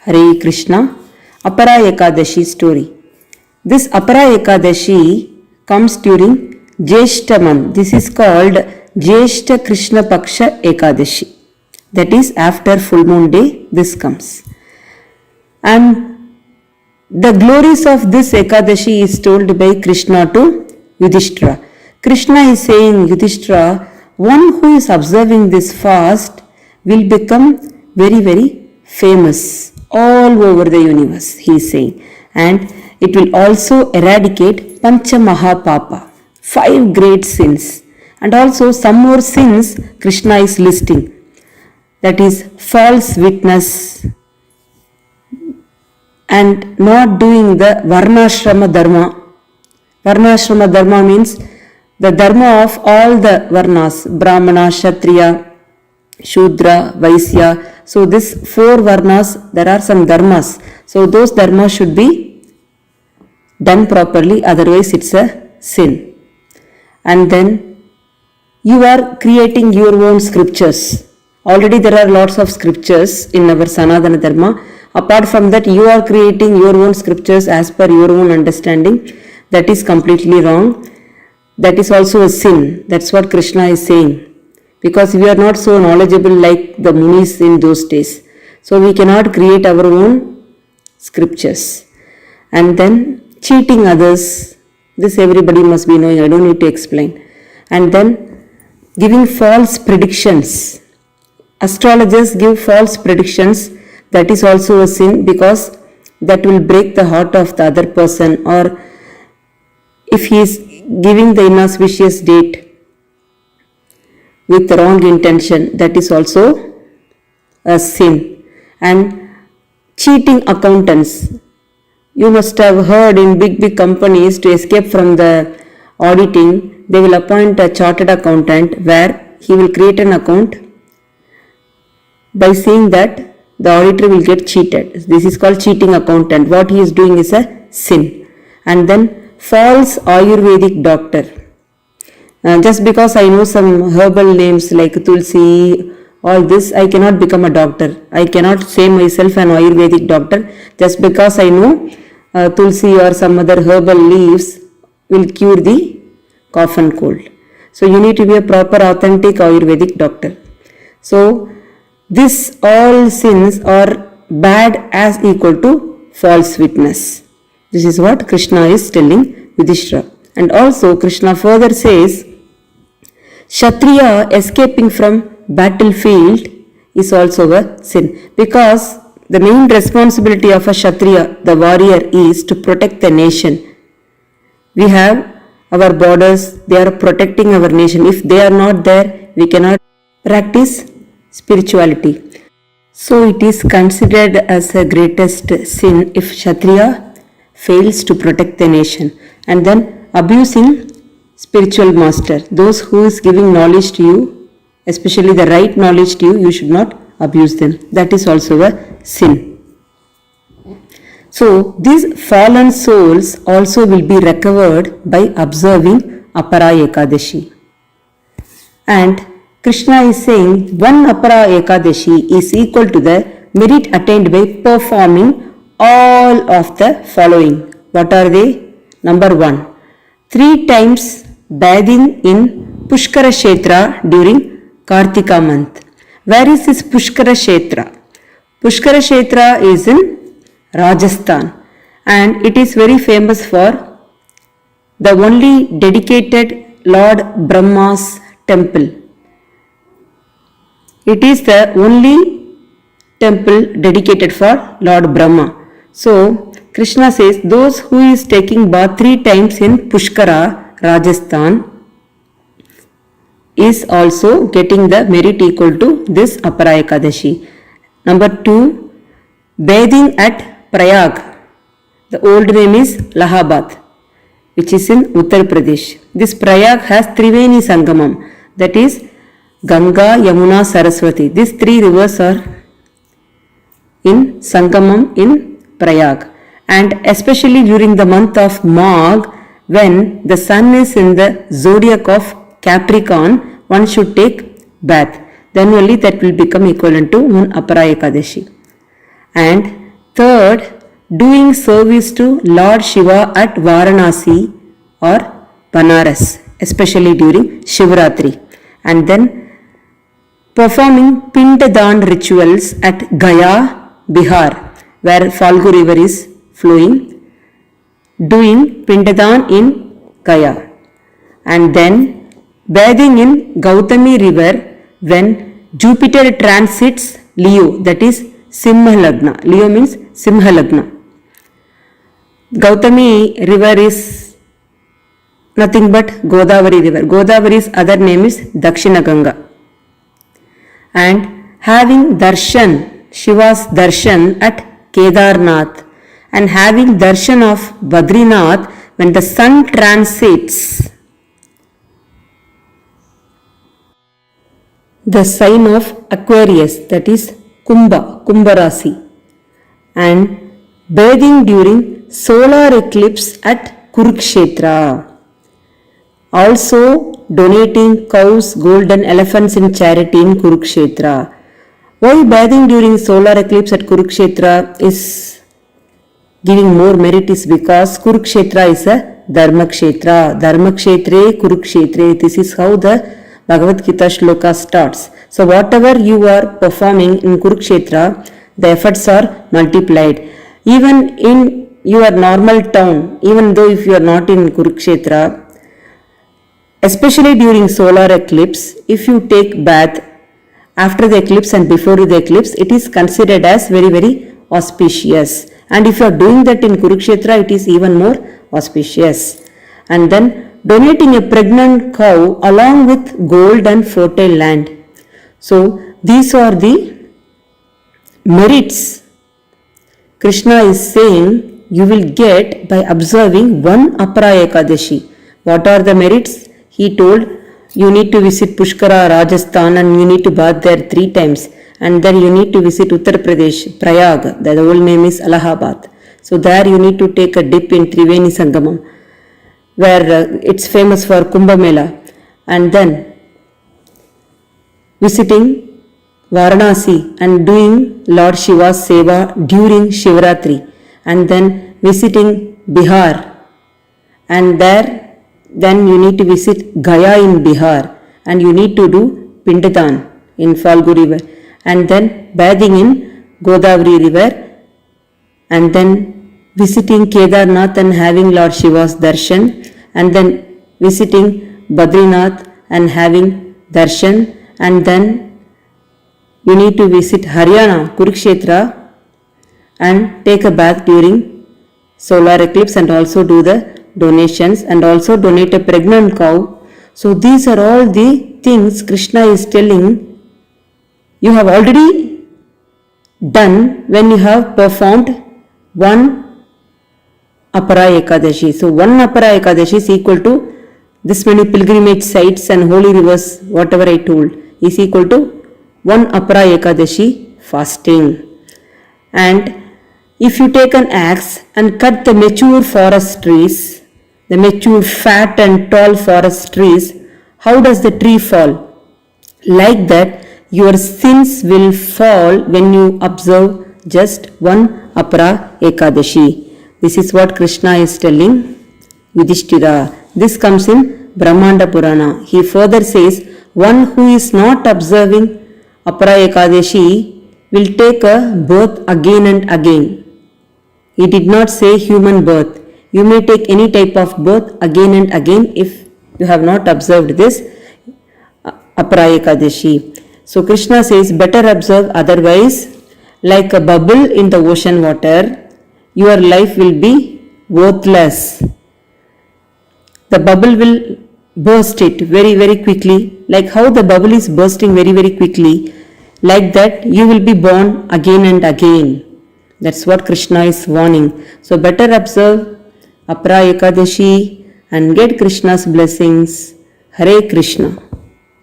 Hare Krishna. Apara Ekadashi story. This Apara Ekadashi comes during Jyeshta month. This is called Jyeshta Krishna Paksha Ekadashi. That is after full moon day this comes. And the glories of this Ekadashi is told by Krishna to Yudhishthira. Krishna is saying, Yudhishthira, one who is observing this fast will become very, very famous all over the universe, he is saying. And it will also eradicate Pancha Mahapapa, 5 great sins. And also some more sins Krishna is listing. That is false witness and not doing the Varnashrama Dharma. Varnashrama Dharma means the Dharma of all the Varnas, Brahmana, Kshatriya, Shudra, Vaisya. So this 4 Varnas, there are some Dharmas. So those Dharmas should be done properly, otherwise it's a sin. And then you are creating your own scriptures. Already there are lots of scriptures in our Sanatana Dharma. Apart from that, you are creating your own scriptures as per your own understanding. That is completely wrong. That is also a sin. That's what Krishna is saying. Because we are not so knowledgeable like the Munis in those days. So we cannot create our own scriptures. And then cheating others. This everybody must be knowing. I don't need to explain. And then giving false predictions. Astrologers give false predictions. That is also a sin because that will break the heart of the other person, or if he is giving the inauspicious date with the wrong intention, that is also a sin. And cheating accountants. You must have heard in big companies, to escape from the auditing, they will appoint a chartered accountant where he will create an account by saying that the auditor will get cheated. This is called cheating accountant. What he is doing is a sin. And then false Ayurvedic doctor. Just because I know some herbal names like Tulsi, all this, I cannot become a doctor. I cannot say myself an Ayurvedic doctor. Just because I know Tulsi or some other herbal leaves will cure the cough and cold. So you need to be a proper authentic Ayurvedic doctor. So this all sins are bad as equal to false witness. This is what Krishna is telling Yudhishthira. And also Krishna further says, Kshatriya escaping from battlefield is also a sin. Because the main responsibility of a Kshatriya, the warrior, is to protect the nation. We have our borders, they are protecting our nation. If they are not there, we cannot practice spirituality. So it is considered as a greatest sin if Kshatriya fails to protect the nation. And then abusing spiritual master. Those who is giving knowledge to you, especially the right knowledge to you, you should not abuse them. That is also a sin. So these fallen souls also will be recovered by observing Apara Ekadashi. And Krishna is saying one Apara Ekadashi is equal to the merit attained by performing all of the following. What are they? Number 1, 3 times bathing in Pushkara Kshetra during Kartika month. Where is this Pushkara Kshetra? Pushkara Kshetra is in Rajasthan, and it is very famous for the only dedicated Lord Brahma's temple. It is the only temple dedicated for Lord Brahma. So Krishna says those who is taking bath 3 times in Pushkara, Rajasthan, is also getting the merit equal to this Apara Ekadashi. Number 2, bathing at Prayag. The old name is Allahabad, which is in Uttar Pradesh. This Prayag has Triveni Sangamam, that is Ganga, Yamuna, Saraswati. These 3 rivers are in Sangamam in Prayag. And especially during the month of Magh, when the sun is in the zodiac of Capricorn, one should take bath. Then only that will become equivalent to one Apara Ekadashi. And Third, doing service to Lord Shiva at Varanasi or Banaras, especially during Shivratri. And then performing Pindadan rituals at Gaya, Bihar, where Falgu river is flowing, doing Pindadan in Gaya. And then bathing in Gautami river when Jupiter transits Leo, that is Simha Lagna. Leo means Simha Lagna. Gautami river is nothing but Godavari river. Godavari's other name is Dakshina Ganga. And having darshan, Shiva's darshan at Kedarnath, and having darshan of Badrinath when the sun transits the sign of Aquarius, that is Kumbha Rasi, and bathing during solar eclipse at Kurukshetra. Also donating cows, gold and elephants in charity in Kurukshetra. Why bathing during solar eclipse at Kurukshetra is giving more merit is because Kurukshetra is a Dharma Kshetra. Dharma Kshetre Kurukshetre. This is how the Bhagavad Gita shloka starts. So whatever you are performing in Kurukshetra, the efforts are multiplied. Even in your normal town, even though if you are not in Kurukshetra, especially during solar eclipse, if you take bath after the eclipse and before the eclipse, it is considered as very, very auspicious. And if you are doing that in Kurukshetra, it is even more auspicious. And then donating a pregnant cow along with gold and fertile land. So these are the merits Krishna is saying you will get by observing one Apara Ekadashi. What are the merits? He told you need to visit Pushkara, Rajasthan, and you need to bath there 3 times. And then you need to visit Uttar Pradesh, Prayag, the old name is Allahabad. So there you need to take a dip in Triveni Sangamam, where it's famous for Kumbh Mela. And then visiting Varanasi and doing Lord Shiva's Seva during Shivratri. And then visiting Bihar. And there then you need to visit Gaya in Bihar. And you need to do Pindadan in Falgu river. And then bathing in Godavari river. And then visiting Kedarnath and having Lord Shiva's darshan. And then visiting Badrinath and having darshan. And then you need to visit Haryana, Kurukshetra, and take a bath during solar eclipse and also do the donations and also donate a pregnant cow. So these are all the things Krishna is telling you have already done when you have performed one Apara Ekadashi. So one Apara Ekadashi is equal to this many pilgrimage sites and holy rivers, whatever I told, is equal to one Apara Ekadashi fasting. And if you take an axe and cut the mature forest trees, the mature fat and tall forest trees, how does the tree fall? Like that, your sins will fall when you observe just one Apara Ekadashi. This is what Krishna is telling Yudhishthira. This comes in Brahmanda Purana. He further says, one who is not observing Apara Ekadashi will take a birth again and again. He did not say human birth. You may take any type of birth again and again if you have not observed this Apara Ekadashi. So Krishna says, better observe, otherwise, like a bubble in the ocean water, your life will be worthless. The bubble will burst it very, very quickly. Like how the bubble is bursting very, very quickly, like that you will be born again and again. That's what Krishna is warning. So better observe Apara Ekadashi and get Krishna's blessings. Hare Krishna.